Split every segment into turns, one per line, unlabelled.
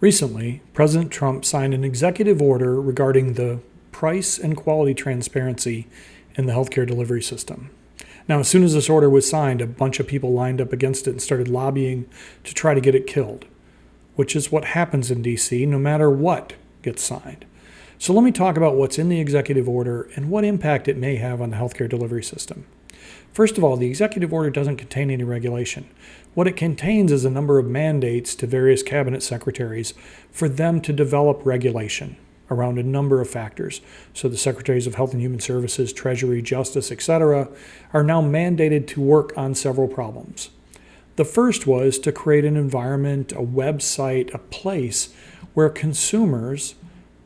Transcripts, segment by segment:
Recently, President Trump signed an executive order regarding the price and quality transparency in the healthcare delivery system. Now, as soon as this order was signed, a bunch of people lined up against it and started lobbying to try to get it killed, which is what happens in DC no matter what gets signed. So let me talk about what's in the executive order and what impact it may have on the healthcare delivery system. First of all, the executive order doesn't contain any regulation. What it contains is a number of mandates to various cabinet secretaries for them to develop regulation around a number of factors. So the secretaries of Health and Human Services, Treasury, Justice, etc., are now mandated to work on several problems. The first was to create an environment, a website, a place where consumers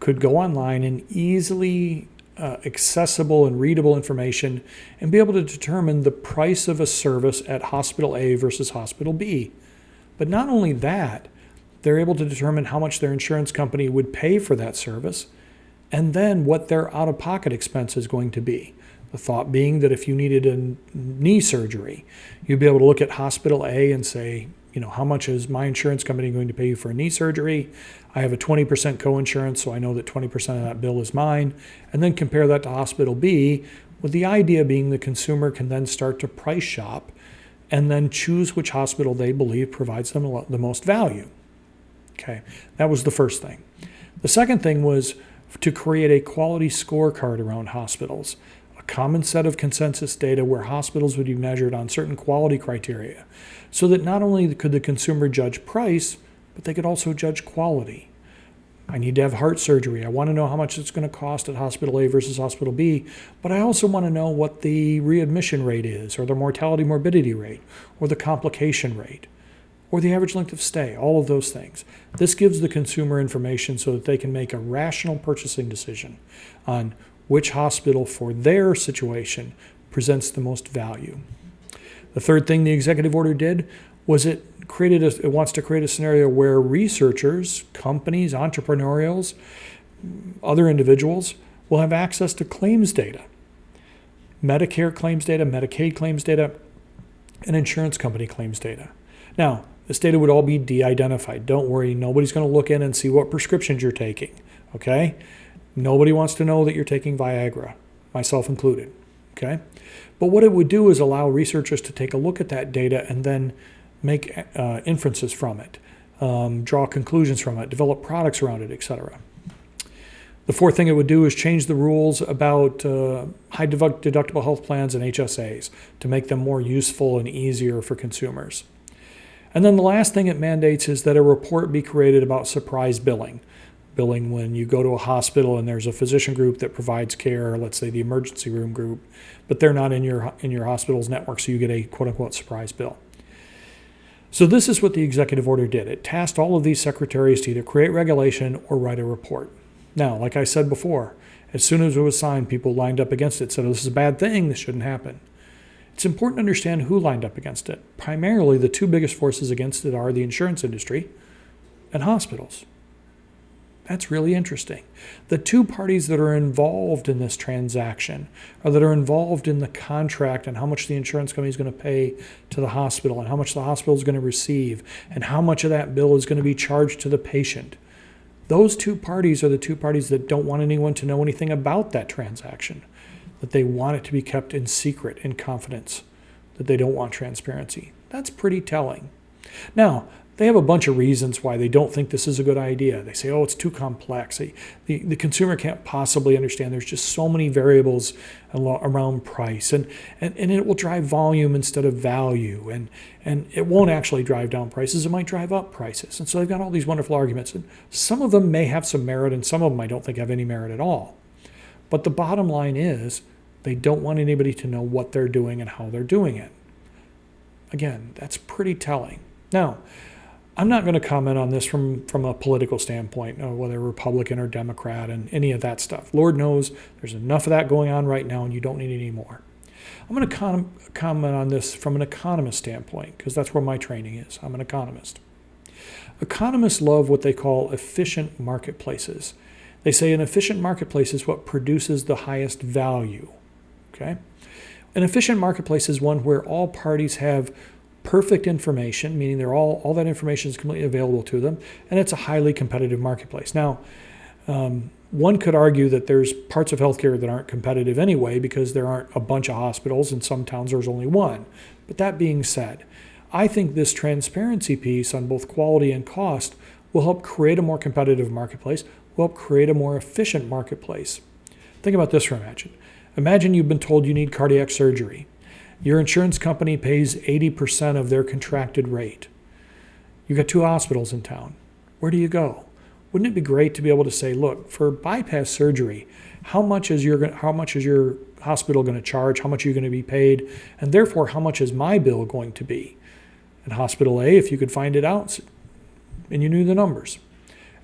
could go online and easily accessible and readable information and be able to determine the price of a service at hospital A versus hospital B. But not only that, they're able to determine how much their insurance company would pay for that service and then what their out-of-pocket expense is going to be. The thought being that if you needed a knee surgery, you'd be able to look at hospital A and say, how much is my insurance company going to pay you for a knee surgery? I have a 20% co-insurance, so I know that 20% of that bill is mine. And then compare that to hospital B, with the idea being the consumer can then start to price shop and then choose which hospital they believe provides them the most value. Okay, that was the first thing. The second thing was to create a quality scorecard around hospitals, a common set of consensus data where hospitals would be measured on certain quality criteria, so that not only could the consumer judge price, but they could also judge quality. I need to have heart surgery. I want to know how much it's going to cost at hospital A versus hospital B, but I also want to know what the readmission rate is, or the mortality morbidity rate, or the complication rate, or the average length of stay, all of those things. This gives the consumer information so that they can make a rational purchasing decision on which hospital for their situation presents the most value. The third thing the executive order did was it wants to create a scenario where researchers, companies, entrepreneurials, other individuals will have access to claims data, Medicare claims data, Medicaid claims data, and insurance company claims data. Now, this data would all be de-identified. Don't worry, nobody's going to look in and see what prescriptions you're taking, okay? Nobody wants to know that you're taking Viagra, myself included, okay? But what it would do is allow researchers to take a look at that data and then make inferences from it, draw conclusions from it, develop products around it, etc. The fourth thing it would do is change the rules about high deductible health plans and HSAs to make them more useful and easier for consumers. And then the last thing it mandates is that a report be created about surprise billing. Billing when you go to a hospital and there's a physician group that provides care, let's say the emergency room group, but they're not in your hospital's network, so you get a quote-unquote surprise bill. So this is what the executive order did. It tasked all of these secretaries to either create regulation or write a report. Now, like I said before, as soon as it was signed, people lined up against it, said, this is a bad thing, this shouldn't happen. It's important to understand who lined up against it. Primarily, the two biggest forces against it are the insurance industry and hospitals. That's really interesting. The two parties that are involved in this transaction, or that are involved in the contract and how much the insurance company is going to pay to the hospital and how much the hospital is going to receive and how much of that bill is going to be charged to the patient. Those two parties are the two parties that don't want anyone to know anything about that transaction, that they want it to be kept in secret, in confidence, that they don't want transparency. That's pretty telling. Now, they have a bunch of reasons why they don't think this is a good idea. They say, oh, it's too complex. The consumer can't possibly understand. There's just so many variables around price. And it will drive volume instead of value. And it won't actually drive down prices. It might drive up prices. And so they've got all these wonderful arguments. And some of them may have some merit, and some of them I don't think have any merit at all. But the bottom line is they don't want anybody to know what they're doing and how they're doing it. Again, that's pretty telling. Now, I'm not going to comment on this from a political standpoint, whether Republican or Democrat and any of that stuff. Lord knows there's enough of that going on right now and you don't need any more. I'm going to comment on this from an economist standpoint because that's where my training is. I'm an economist. Economists love what they call efficient marketplaces. They say an efficient marketplace is what produces the highest value. Okay? An efficient marketplace is one where all parties have perfect information, meaning all that information is completely available to them, and it's a highly competitive marketplace. Now, one could argue that there's parts of healthcare that aren't competitive anyway because there aren't a bunch of hospitals. In some towns, there's only one. But that being said, I think this transparency piece on both quality and cost will help create a more competitive marketplace, will help create a more efficient marketplace. Think about this for a minute. Imagine you've been told you need cardiac surgery. Your insurance company pays 80% of their contracted rate. You've got 2 hospitals in town. Where do you go? Wouldn't it be great to be able to say, look, for bypass surgery, how much is your hospital going to charge? How much are you going to be paid? And therefore, how much is my bill going to be? And hospital A, if you could find it out and you knew the numbers.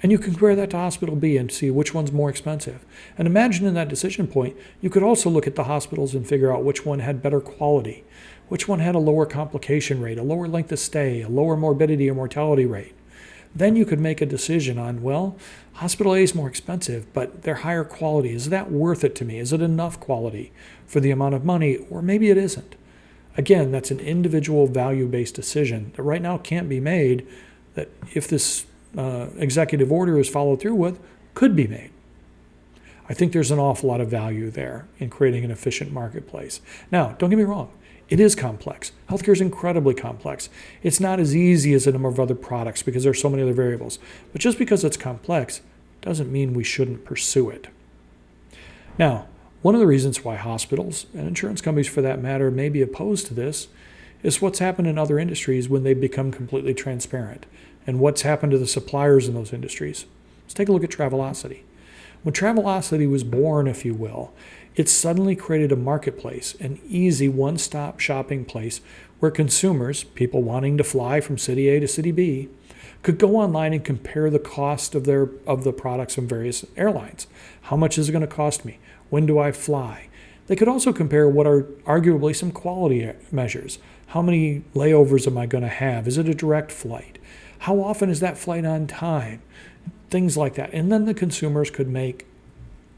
And you can compare that to hospital B and see which one's more expensive. And imagine in that decision point, you could also look at the hospitals and figure out which one had better quality, which one had a lower complication rate, a lower length of stay, a lower morbidity or mortality rate. Then you could make a decision on, well, hospital A is more expensive, but they're higher quality. Is that worth it to me? Is it enough quality for the amount of money? Or maybe it isn't. Again, that's an individual value-based decision that right now can't be made, that if this executive order is followed through with, could be made. I think there's an awful lot of value there in creating an efficient marketplace. Now, don't get me wrong. It is complex. Healthcare is incredibly complex. It's not as easy as a number of other products because there's so many other variables. But just because it's complex doesn't mean we shouldn't pursue it. Now, one of the reasons why hospitals, and insurance companies for that matter, may be opposed to this is what's happened in other industries when they become completely transparent and what's happened to the suppliers in those industries. Let's take a look at Travelocity. When Travelocity was born, if you will, it suddenly created a marketplace, an easy one-stop shopping place where consumers, people wanting to fly from city A to city B, could go online and compare the cost of the products from various airlines. How much is it going to cost me? When do I fly? They could also compare what are arguably some quality measures. How many layovers am I going to have? Is it a direct flight? How often is that flight on time? Things like that. And then the consumers could make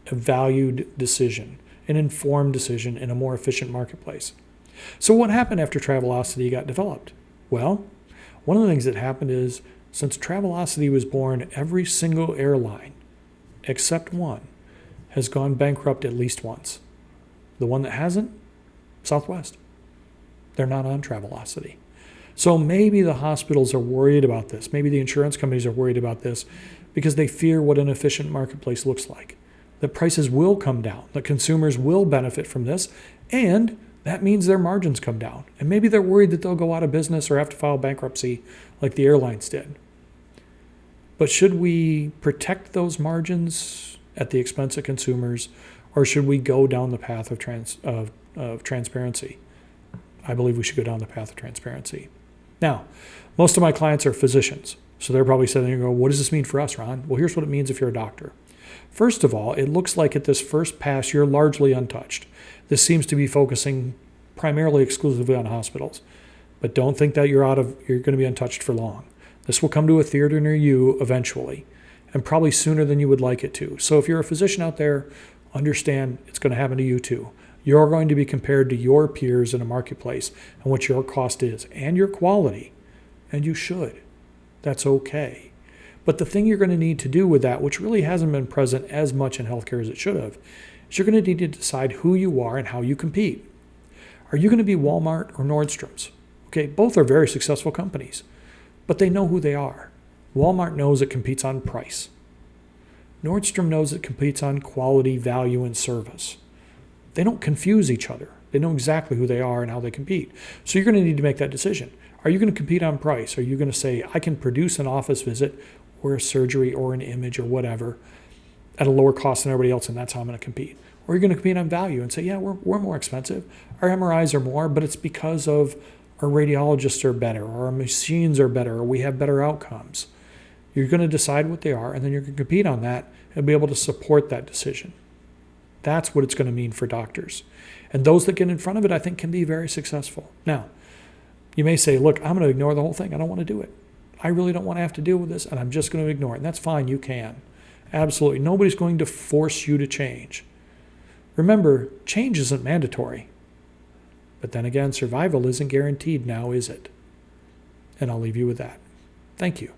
a valued decision, an informed decision in a more efficient marketplace. So what happened after Travelocity got developed? Well, one of the things that happened is since Travelocity was born, every single airline, except one, has gone bankrupt at least once. The one that hasn't, Southwest. They're not on Travelocity. So maybe the hospitals are worried about this. Maybe the insurance companies are worried about this because they fear what an efficient marketplace looks like. That prices will come down, that consumers will benefit from this, and that means their margins come down. And maybe they're worried that they'll go out of business or have to file bankruptcy like the airlines did. But should we protect those margins at the expense of consumers, or should we go down the path of transparency? I believe we should go down the path of transparency. Now, most of my clients are physicians, so they're probably sitting there going, what does this mean for us, Ron? Well, here's what it means if you're a doctor. First of all, it looks like at this first pass, you're largely untouched. This seems to be focusing primarily exclusively on hospitals. But don't think that you're going to be untouched for long. This will come to a theater near you eventually, and probably sooner than you would like it to. So if you're a physician out there, understand it's going to happen to you too. You're going to be compared to your peers in a marketplace and what your cost is and your quality. And you should. That's okay. But the thing you're going to need to do with that, which really hasn't been present as much in healthcare as it should have, is you're going to need to decide who you are and how you compete. Are you going to be Walmart or Nordstrom's? Okay, both are very successful companies, but they know who they are. Walmart knows it competes on price. Nordstrom knows it competes on quality, value, and service. They don't confuse each other. They know exactly who they are and how they compete. So you're going to need to make that decision. Are you going to compete on price? Are you going to say, I can produce an office visit or a surgery or an image or whatever at a lower cost than everybody else, and that's how I'm going to compete? Or are you going to compete on value and say, yeah, we're more expensive. Our MRIs are more, but it's because of our radiologists are better, or our machines are better, or we have better outcomes. You're going to decide what they are, and then you're going to compete on that and be able to support that decision. That's what it's going to mean for doctors. And those that get in front of it, I think, can be very successful. Now, you may say, look, I'm going to ignore the whole thing. I don't want to do it. I really don't want to have to deal with this, and I'm just going to ignore it. And that's fine. You can. Absolutely. Nobody's going to force you to change. Remember, change isn't mandatory. But then again, survival isn't guaranteed now, is it? And I'll leave you with that. Thank you.